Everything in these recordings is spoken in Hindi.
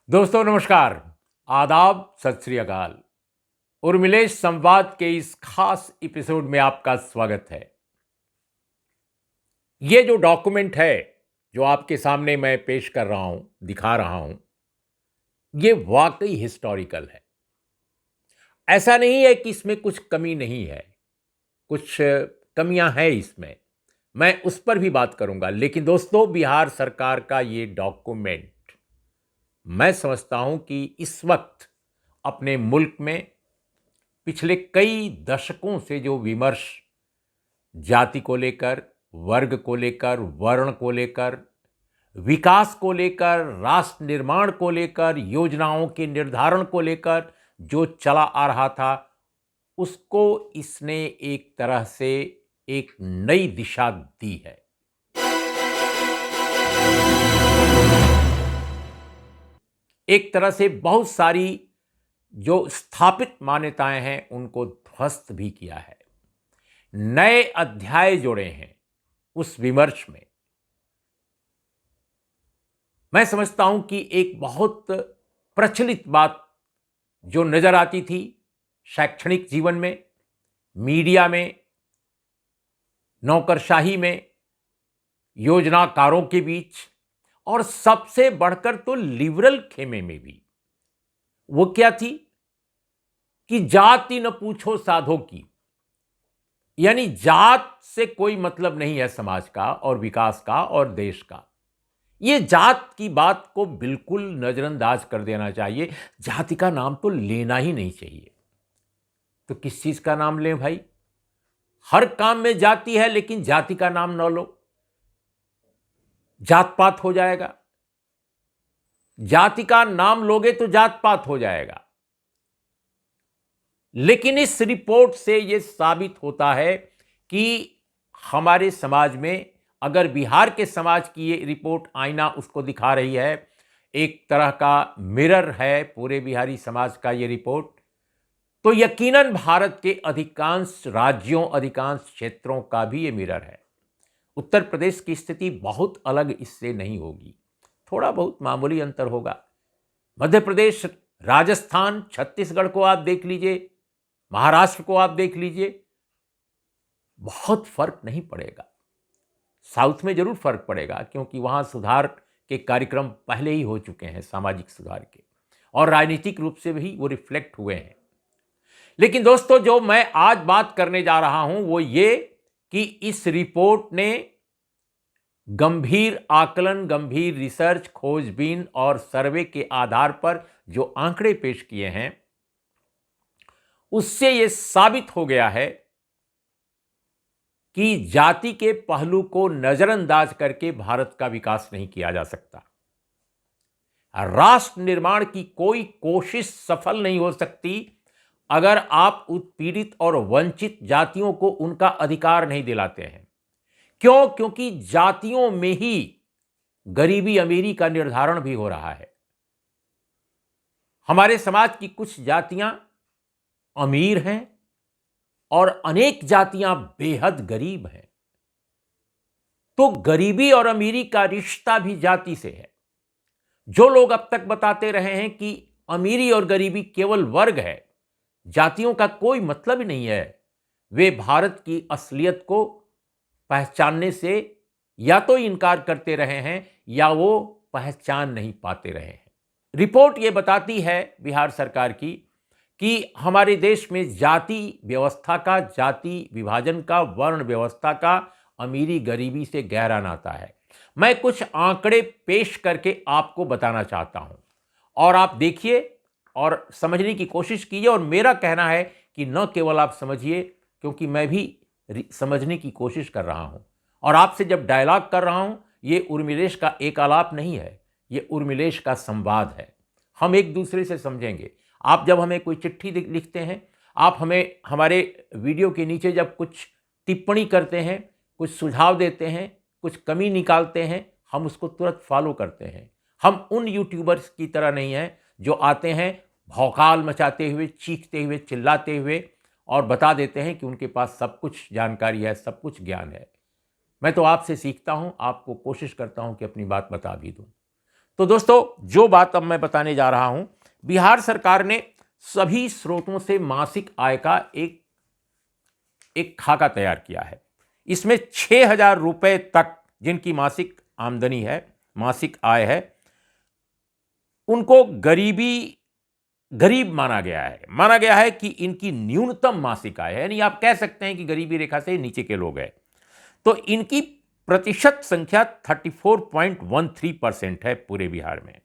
दोस्तों नमस्कार, आदाब, सत श्री अकाल। उर्मिलेश संवाद के इस खास एपिसोड में आपका स्वागत है। ये जो डॉक्यूमेंट है, जो आपके सामने मैं पेश कर रहा हूं, दिखा रहा हूं, ये वाकई हिस्टोरिकल है। ऐसा नहीं है कि इसमें कुछ कमी नहीं है, कुछ कमियां हैं इसमें, मैं उस पर भी बात करूंगा। लेकिन दोस्तों, बिहार सरकार का ये डॉक्यूमेंट मैं समझता हूं कि इस वक्त अपने मुल्क में पिछले कई दशकों से जो विमर्श जाति को लेकर, वर्ग को लेकर, वर्ण को लेकर, विकास को लेकर, राष्ट्र निर्माण को लेकर, योजनाओं के निर्धारण को लेकर जो चला आ रहा था, उसको इसने एक तरह से एक नई दिशा दी है। एक तरह से बहुत सारी जो स्थापित मान्यताएं हैं उनको ध्वस्त भी किया है, नए अध्याय जोड़े हैं उस विमर्श में। मैं समझता हूं कि एक बहुत प्रचलित बात जो नजर आती थी शैक्षणिक जीवन में, मीडिया में, नौकरशाही में, योजनाकारों के बीच, और सबसे बढ़कर तो लिबरल खेमे में भी, वो क्या थी कि जाति न पूछो साधो की। यानी जात से कोई मतलब नहीं है समाज का और विकास का और देश का। ये जात की बात को बिल्कुल नजरअंदाज कर देना चाहिए। जाति का नाम तो लेना ही नहीं चाहिए। तो किस चीज का नाम लें भाई? हर काम में जाति है, लेकिन जाति का नाम न लो, जात पात हो जाएगा। जाति का नाम लोगे तो जात पात हो जाएगा। लेकिन इस रिपोर्ट से यह साबित होता है कि हमारे समाज में, अगर बिहार के समाज की ये रिपोर्ट आईना उसको दिखा रही है, एक तरह का मिरर है पूरे बिहारी समाज का ये रिपोर्ट, तो यकीनन भारत के अधिकांश राज्यों, अधिकांश क्षेत्रों का भी ये मिरर है। उत्तर प्रदेश की स्थिति बहुत अलग इससे नहीं होगी, थोड़ा बहुत मामूली अंतर होगा। मध्य प्रदेश, राजस्थान, छत्तीसगढ़ को आप देख लीजिए, महाराष्ट्र को आप देख लीजिए, बहुत फर्क नहीं पड़ेगा। साउथ में जरूर फर्क पड़ेगा, क्योंकि वहां सुधार के कार्यक्रम पहले ही हो चुके हैं, सामाजिक सुधार के, और राजनीतिक रूप से भी वो रिफ्लेक्ट हुए हैं। लेकिन दोस्तों, जो मैं आज बात करने जा रहा हूं वो ये कि इस रिपोर्ट ने गंभीर आकलन, गंभीर रिसर्च, खोजबीन और सर्वे के आधार पर जो आंकड़े पेश किए हैं, उससे यह साबित हो गया है कि जाति के पहलू को नजरअंदाज करके भारत का विकास नहीं किया जा सकता। राष्ट्र निर्माण की कोई कोशिश सफल नहीं हो सकती अगर आप उत्पीड़ित और वंचित जातियों को उनका अधिकार नहीं दिलाते हैं। क्यों? क्योंकि जातियों में ही गरीबी अमीरी का निर्धारण भी हो रहा है। हमारे समाज की कुछ जातियां अमीर हैं और अनेक जातियां बेहद गरीब हैं। तो गरीबी और अमीरी का रिश्ता भी जाति से है। जो लोग अब तक बताते रहे हैं कि अमीरी और गरीबी केवल वर्ग है, जातियों का कोई मतलब ही नहीं है, वे भारत की असलियत को पहचानने से या तो इनकार करते रहे हैं या वो पहचान नहीं पाते रहे हैं। रिपोर्ट ये बताती है बिहार सरकार की कि हमारे देश में जाति व्यवस्था का, जाति विभाजन का, वर्ण व्यवस्था का अमीरी गरीबी से गहरा नाता है। मैं कुछ आंकड़े पेश करके आपको बताना चाहता हूं, और आप देखिए और समझने की कोशिश कीजिए। और मेरा कहना है कि न केवल आप समझिए, क्योंकि मैं भी समझने की कोशिश कर रहा हूं, और आपसे जब डायलॉग कर रहा हूं, ये उर्मिलेश का एक आलाप नहीं है, ये उर्मिलेश का संवाद है। हम एक दूसरे से समझेंगे। आप जब हमें कोई चिट्ठी लिखते हैं, आप हमें हमारे वीडियो के नीचे जब कुछ टिप्पणी करते हैं, कुछ सुझाव देते हैं, कुछ कमी निकालते हैं, हम उसको तुरंत फॉलो करते हैं। हम उन यूट्यूबर्स की तरह नहीं हैं जो आते हैं भौकाल मचाते हुए, चीखते हुए, चिल्लाते हुए और बता देते हैं कि उनके पास सब कुछ जानकारी है, सब कुछ ज्ञान है। मैं तो आपसे सीखता हूं, आपको कोशिश करता हूं कि अपनी बात बता भी दूं। तो दोस्तों, जो बात अब मैं बताने जा रहा हूं, बिहार सरकार ने सभी स्रोतों से मासिक आय का एक खाका तैयार किया है। इसमें 6,000 रुपए तक जिनकी मासिक आमदनी है, मासिक आय है, उनको गरीब माना गया है। माना गया है कि इनकी न्यूनतम मासिक आय है, यानी आप कह सकते हैं कि गरीबी रेखा से नीचे के लोग हैं। तो इनकी प्रतिशत संख्या 34.13% है पूरे बिहार में।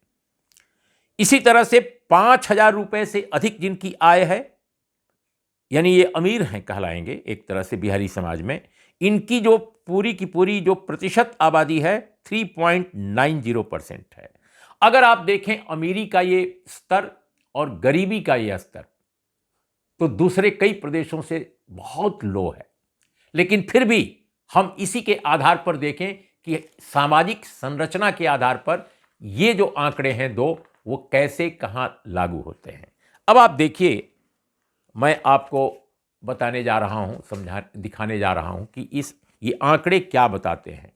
इसी तरह से 5,000 रुपए से अधिक जिनकी आय है, यानी ये अमीर हैं कहलाएंगे एक तरह से बिहारी समाज में, इनकी जो पूरी की पूरी जो प्रतिशत आबादी है 3.90% है। अगर आप देखें अमीरी का ये स्तर और गरीबी का ये स्तर, तो दूसरे कई प्रदेशों से बहुत लो है। लेकिन फिर भी हम इसी के आधार पर देखें कि सामाजिक संरचना के आधार पर ये जो आंकड़े हैं दो, वो कैसे कहां लागू होते हैं। अब आप देखिए, मैं आपको बताने जा रहा हूं, दिखाने जा रहा हूं कि ये आंकड़े क्या बताते हैं।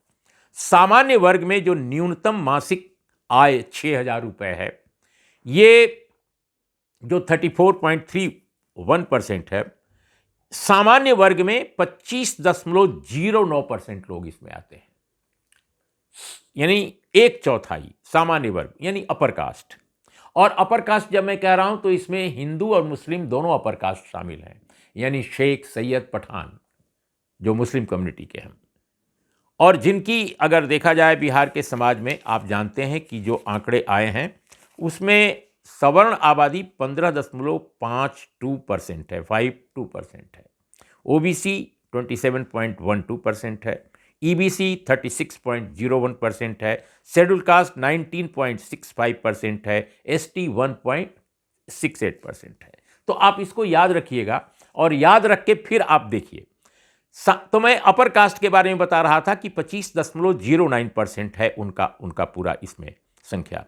सामान्य वर्ग में जो न्यूनतम मासिक आय 6,000 रुपए है, ये जो 34.31% है, सामान्य वर्ग में 25.09% लोग इसमें आते हैं, यानी एक चौथाई सामान्य वर्ग, यानी अपर कास्ट। और अपर कास्ट जब मैं कह रहा हूं तो इसमें हिंदू और मुस्लिम दोनों अपर कास्ट शामिल हैं, यानी शेख, सैयद, पठान जो मुस्लिम कम्युनिटी के हैं। और जिनकी अगर देखा जाए बिहार के समाज में, आप जानते हैं कि जो आंकड़े आए हैं उसमें सवर्ण आबादी 15.52% है, 52% है। ओबीसी 27.12% है, ईबीसी 36.01% है, शेड्यूल कास्ट 19.65% है, एसटी 1.68% है। तो आप इसको याद रखिएगा और याद रख के फिर आप देखिए। तो मैं अपर कास्ट के बारे में बता रहा था कि 25.09% है उनका पूरा इसमें संख्या।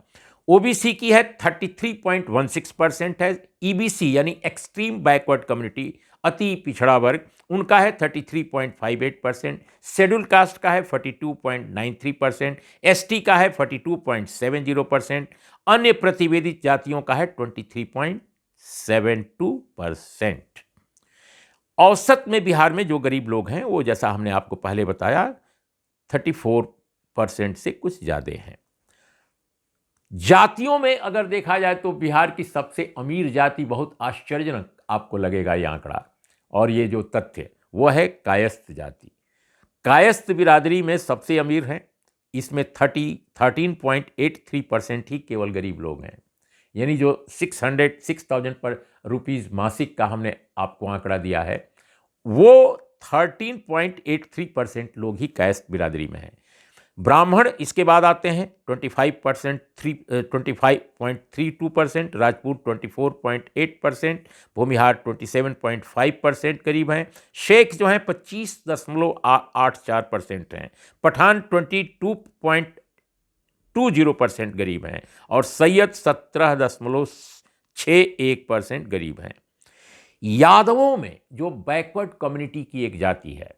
ओबीसी की है 33.16% है। ईबीसी यानी एक्सट्रीम बैकवर्ड कम्युनिटी, अति पिछड़ा वर्ग, उनका है 33.58%। शेड्यूल कास्ट का है 42.93%। एसटी का है 42.70%। अन्य प्रतिवेदित जातियों का है 23.72%। औसत में बिहार में जो गरीब लोग हैं वो, जैसा हमने आपको पहले बताया, 34% से कुछ ज्यादा हैं। जातियों में अगर देखा जाए तो बिहार की सबसे अमीर जाति, बहुत आश्चर्यजनक आपको लगेगा ये आंकड़ा और ये जो तथ्य, वो है कायस्थ जाति। कायस्थ बिरादरी में सबसे अमीर हैं, इसमें 13.83% ही केवल गरीब लोग हैं, यानी जो 6,000 पर रुपीज मासिक का हमने आपको आंकड़ा दिया है, वो 13.83% लोग ही कायस्थ बिरादरी में हैं। ब्राह्मण इसके बाद आते हैं 25.32%, राजपूत 24.8%, भूमिहार 27.5% करीब हैं। शेख जो हैं 25.84% हैं। पठान 22.20% गरीब हैं और सैयद 17.61% गरीब हैं। यादवों में जो बैकवर्ड कम्युनिटी की एक जाति है,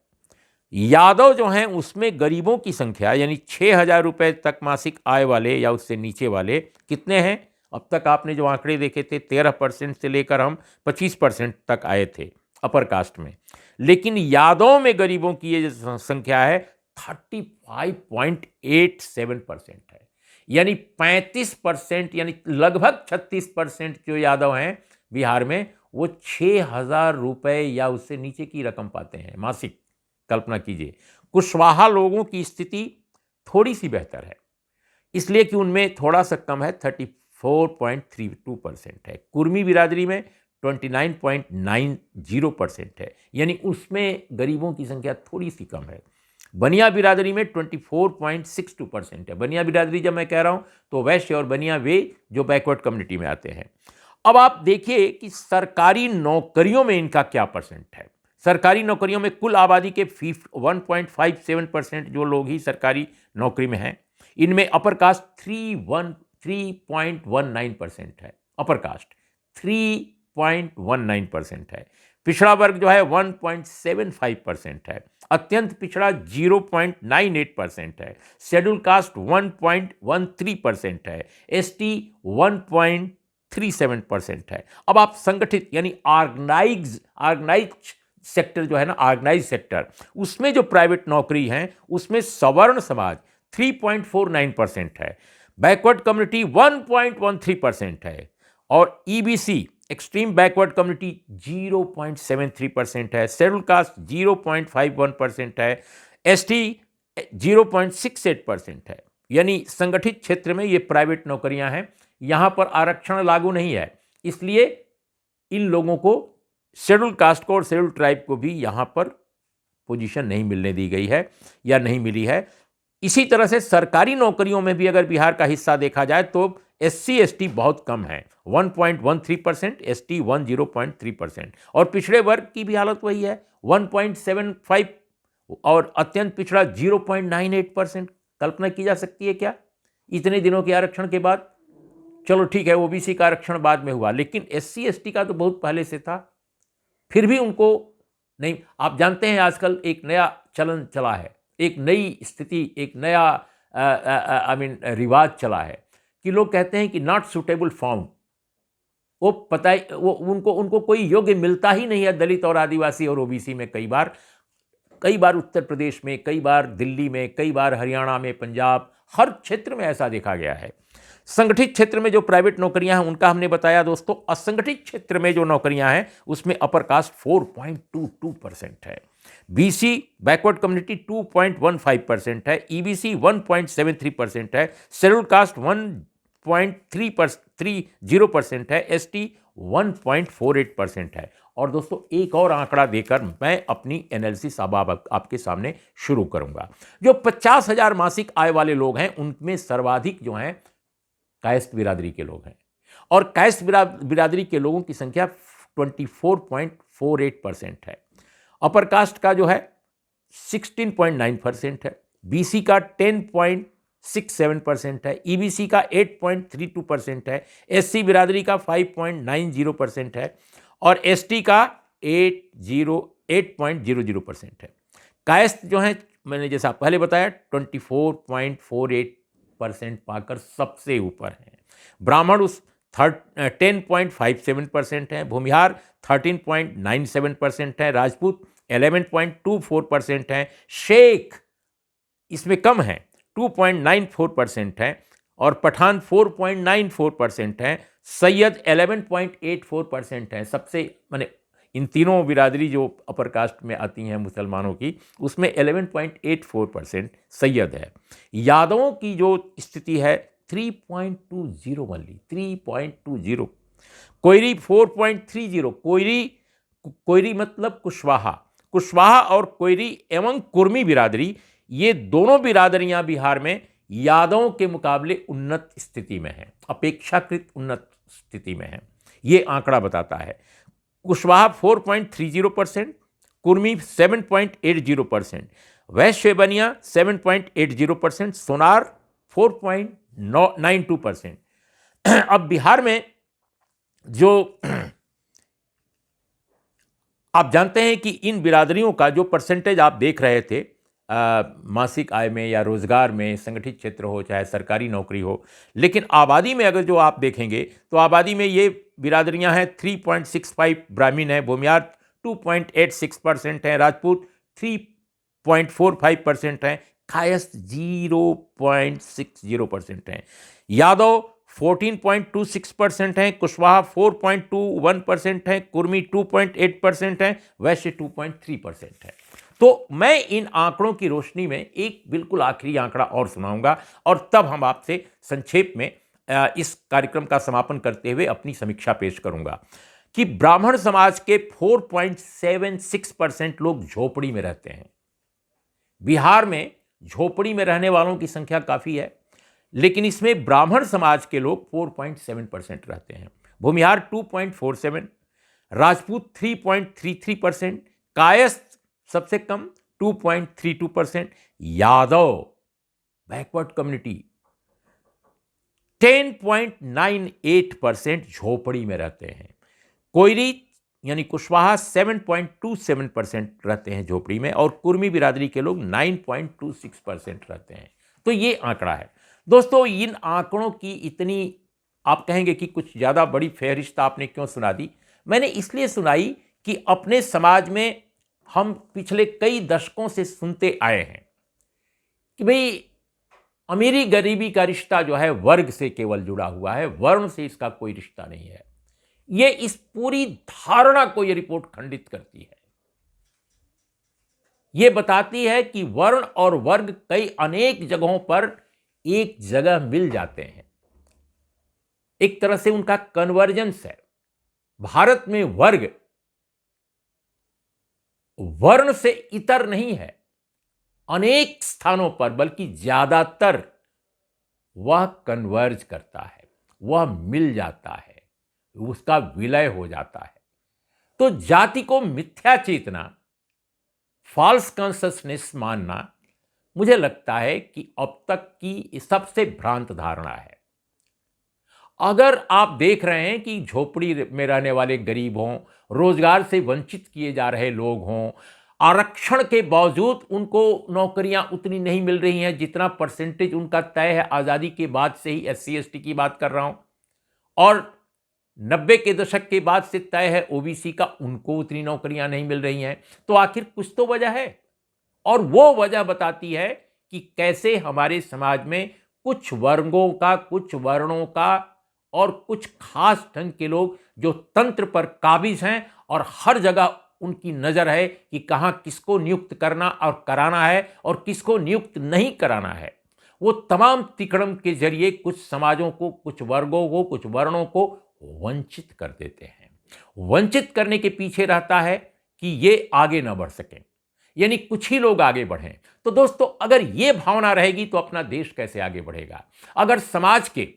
यादव जो हैं उसमें गरीबों की संख्या, यानी 6,000 रुपए तक मासिक आय वाले या उससे नीचे वाले कितने हैं? अब तक आपने जो आंकड़े देखे थे 13% से लेकर हम 25% तक आए थे अपर कास्ट में, लेकिन यादव में गरीबों की ये जो संख्या है 35.87% है, यानी 35%, यानी लगभग 36% जो यादव हैं बिहार में, वो 6,000 रुपए या उससे नीचे की रकम पाते हैं मासिक। कल्पना कीजिए। कुशवाहा लोगों की स्थिति थोड़ी सी बेहतर है, इसलिए कि उनमें थोड़ा सा कम है, 34.32% है। कुर्मी बिरादरी में 29.90% है, यानी उसमें गरीबों की संख्या थोड़ी सी कम है। बनिया बिरादरी में 24.62% है। बनिया बिरादरी जब मैं कह रहा हूं तो वैश्य और बनिया वे जो बैकवर्ड कम्युनिटी में आते हैं। अब आप देखिए कि सरकारी नौकरियों में इनका क्या परसेंट है। सरकारी नौकरियों में कुल आबादी के 1.57% जो लोग ही सरकारी नौकरी में हैं, इनमें अपर कास्ट 3.19% है। अपर कास्ट 3.19% है। पिछड़ा वर्ग जो है 1.75% है, अत्यंत पिछड़ा 0.98% है, शेड्यूल कास्ट 1.13% है, एसटी 1.37% है। अब आप संगठित यानी ऑर्गेनाइज सेक्टर जो है ना, ऑर्गेनाइज सेक्टर, उसमें जो प्राइवेट नौकरी है उसमें सवर्ण समाज 3.49% है, बैकवर्ड कम्युनिटी 1.13% है, और ईबीसी एक्सट्रीम बैकवर्ड कम्युनिटी 0.73% है, शेड्यूल कास्ट 0.51% है, एसटी 0.68% है। यानी संगठित क्षेत्र में ये प्राइवेट नौकरियां हैं, यहां पर आरक्षण लागू नहीं है, इसलिए इन लोगों को, शेड्यूल कास्ट को और शेड्यूल ट्राइब को भी यहां पर पोजीशन नहीं मिलने दी गई है या नहीं मिली है। इसी तरह से सरकारी नौकरियों में भी अगर बिहार का हिस्सा देखा जाए तो एससी एसटी बहुत कम है, 1.13%, एसटी 10.3%, और पिछड़े वर्ग की भी हालत वही है, 1.75, और अत्यंत पिछड़ा 0.98%। कल्पना की जा सकती है क्या इतने दिनों के आरक्षण के बाद? चलो ठीक है, ओबीसी का आरक्षण बाद में हुआ, लेकिन एससी एसटी का तो बहुत पहले से था, फिर भी उनको नहीं। आप जानते हैं आजकल एक नया चलन चला है, एक नई स्थिति, एक नया रिवाज चला है कि लोग कहते हैं कि नॉट सुटेबल फाउंड। वो पता ही, वो उनको कोई योग्य मिलता ही नहीं है, दलित और आदिवासी और ओबीसी में। कई बार उत्तर प्रदेश में, कई बार दिल्ली में, कई बार हरियाणा में, पंजाब, हर क्षेत्र में ऐसा देखा गया है। संगठित क्षेत्र में जो प्राइवेट नौकरियां हैं उनका हमने बताया दोस्तों। असंगठित क्षेत्र में जो नौकरियां हैं उसमें अपर कास्ट 4.22% है, बीसी बैकवर्ड कम्युनिटी 2.15% है, ईबीसी 1.73% है, शेड्यूल कास्ट 1.30% है, एसटी 1.48% है। और दोस्तों एक और आंकड़ा देकर मैं अपनी एनालिसिस अब आपके सामने शुरू करूंगा। जो 50,000 मासिक आय वाले लोग हैं उनमें सर्वाधिक जो हैं कायस्थ बिरादरी के लोग हैं, और कायस्थ बिरादरी के लोगों की संख्या 24.48% है। अपर कास्ट का जो है 16.9% है, बीसी का 10.67% है, ईबीसी का 8.32% है, एससी बिरादरी का 5.90% है, और एसटी का 8.00% है। कायस्थ जो है, मैंने जैसा पहले बताया, 24.48% पाकर सबसे ऊपर है। ब्राह्मण उस 10.57% है, भूमिहार 13.97% है, राजपूत 11.24% है, शेख इसमें कम है 2.94% है, और पठान 4.94% है, सैयद 11.84% है। सबसे माने इन तीनों बिरादरी जो अपर कास्ट में आती हैं मुसलमानों की, उसमें 11.84% सैयद है। यादवों की जो स्थिति है 3.20 ओनली, 3.20। कोयरी 4.30, कोयरी मतलब कुशवाहा और कोयरी एवं कुर्मी बिरादरी, ये दोनों बिरादरियां बिहार में यादवों के मुकाबले उन्नत स्थिति में हैं, अपेक्षाकृत उन्नत स्थिति में हैं। ये आंकड़ा बताता है। कुशवाहा 4.30%, कुर्मी 7.80%, वैश्य बनिया 7.80%, सोनार 4.92%। अब बिहार में जो आप जानते हैं कि इन बिरादरियों का जो परसेंटेज आप देख रहे थे मासिक आय में या रोजगार में, संगठित क्षेत्र हो चाहे सरकारी नौकरी हो, लेकिन आबादी में अगर जो आप देखेंगे तो आबादी में ये बिरादरियां हैं 3.65 ब्राह्मण है, भूमियार 2.86% है, राजपूत 3.45% है, कायस्थ 0.60% है, यादव 14.26% है, कुशवाहा 4.21% है, कुर्मी 2.8% है, वैश्य 2.3% है। तो मैं इन आंकड़ों की रोशनी में एक बिल्कुल आखिरी आंकड़ा और सुनाऊंगा, और तब हम आपसे संक्षेप में इस कार्यक्रम का समापन करते हुए अपनी समीक्षा पेश करूंगा कि ब्राह्मण समाज के 4.76% लोग झोपड़ी में रहते हैं। बिहार में झोपड़ी में रहने वालों की संख्या काफी है, लेकिन इसमें ब्राह्मण समाज के लोग 4.7% रहते हैं। भूमिहार 2.47, राजपूत 3.33%, कायस्थ सबसे कम 2.32%, यादव बैकवर्ड कम्युनिटी 10.98% झोपड़ी में रहते हैं। कोयरी यानी कुशवाहा 7.27% रहते हैं झोपड़ी में और कुर्मी बिरादरी के लोग 9.26% रहते हैं। तो ये आंकड़ा है दोस्तों। इन आंकड़ों की इतनी आप कहेंगे कि कुछ ज़्यादा बड़ी फहरिस्त आपने क्यों सुना दी? मैंने इसलिए सुनाई कि अपने समाज में हम पिछले कई दशकों से सुनते आए हैं कि भाई अमीरी गरीबी का रिश्ता जो है वर्ग से केवल जुड़ा हुआ है, वर्ण से इसका कोई रिश्ता नहीं है। ये इस पूरी धारणा को ये रिपोर्ट खंडित करती है। ये बताती है कि वर्ण और वर्ग कई अनेक जगहों पर एक जगह मिल जाते हैं, एक तरह से उनका कन्वर्जेंस है। भारत में वर्ग वर्ण से इतर नहीं है, अनेक स्थानों पर बल्कि ज्यादातर वह कन्वर्ज करता है, वह मिल जाता है, उसका विलय हो जाता है। तो जाति को मिथ्या चेतना, फॉल्स कॉन्शसनेस मानना मुझे लगता है कि अब तक की सबसे भ्रांत धारणा है। अगर आप देख रहे हैं कि झोपड़ी में रहने वाले गरीब हों, रोजगार से वंचित किए जा रहे लोग हों, आरक्षण के बावजूद उनको नौकरियां उतनी नहीं मिल रही हैं जितना परसेंटेज उनका तय है, आज़ादी के बाद से ही SC ST की बात कर रहा हूं, और 90 के दशक के बाद से तय है OBC का, उनको उतनी नौकरियां नहीं मिल रही हैं। तो आखिर कुछ तो वजह है, और वो वजह बताती है कि कैसे हमारे समाज में कुछ वर्गों का, कुछ वर्णों का और कुछ खास ढंग के लोग जो तंत्र पर काबिज हैं और हर जगह उनकी नजर है कि कहां किसको नियुक्त करना और कराना है और किसको नियुक्त नहीं कराना है। वो तमाम तिकड़म के जरिए कुछ समाजों को, कुछ वर्गों को, कुछ वर्णों को वंचित कर देते हैं। वंचित करने के पीछे रहता है कि ये आगे ना बढ़ सकें, यानी कुछ ही लोग आगे बढ़ें। तो दोस्तों, अगर ये भावना रहेगी तो अपना देश कैसे आगे बढ़ेगा? अगर समाज के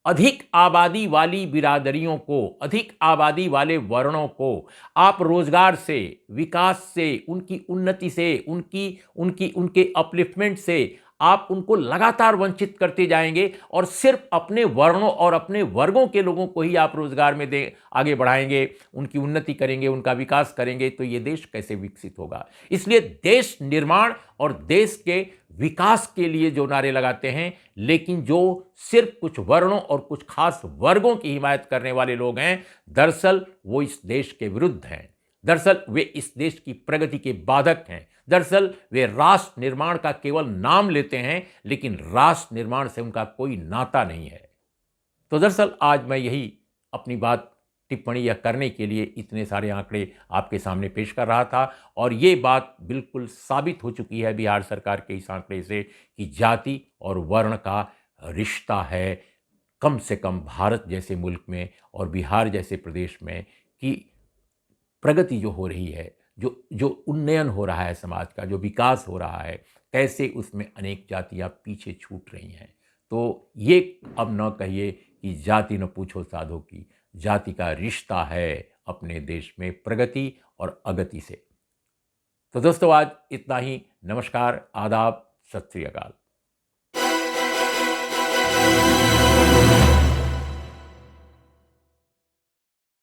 अधिक आबादी वाली बिरादरियों को, अधिक आबादी वाले वर्णों को आप रोजगार से, विकास से, उनकी उन्नति से, उनके अपलिफ्टमेंट से आप उनको लगातार वंचित करते जाएंगे और सिर्फ अपने वर्णों और अपने वर्गों के लोगों को ही आप रोजगार में आगे बढ़ाएंगे, उनकी उन्नति करेंगे, उनका विकास करेंगे, तो ये देश कैसे विकसित होगा? इसलिए देश निर्माण और देश के विकास के लिए जो नारे लगाते हैं, लेकिन जो सिर्फ कुछ वर्णों और कुछ खास वर्गों की हिमायत करने वाले लोग हैं, दरअसल वो इस देश के विरुद्ध हैं। दरअसल वे इस देश की प्रगति के बाधक हैं। दरअसल वे राष्ट्र निर्माण का केवल नाम लेते हैं, लेकिन राष्ट्र निर्माण से उनका कोई नाता नहीं है। तो दरअसल आज मैं यही अपनी बात टिप्पणी या करने के लिए इतने सारे आंकड़े आपके सामने पेश कर रहा था, और ये बात बिल्कुल साबित हो चुकी है बिहार सरकार के इस आंकड़े से कि जाति और वर्ण का रिश्ता है, कम से कम भारत जैसे मुल्क में और बिहार जैसे प्रदेश में, कि प्रगति जो हो रही है, जो उन्नयन हो रहा है समाज का, जो विकास हो रहा है, कैसे उसमें अनेक जातियां पीछे छूट रही हैं। तो ये अब न कहिए कि जाति न पूछो साधो की, जाति का रिश्ता है अपने देश में प्रगति और अगति से। तो दोस्तों, आज इतना ही। नमस्कार, आदाब, सत श्री अकाल।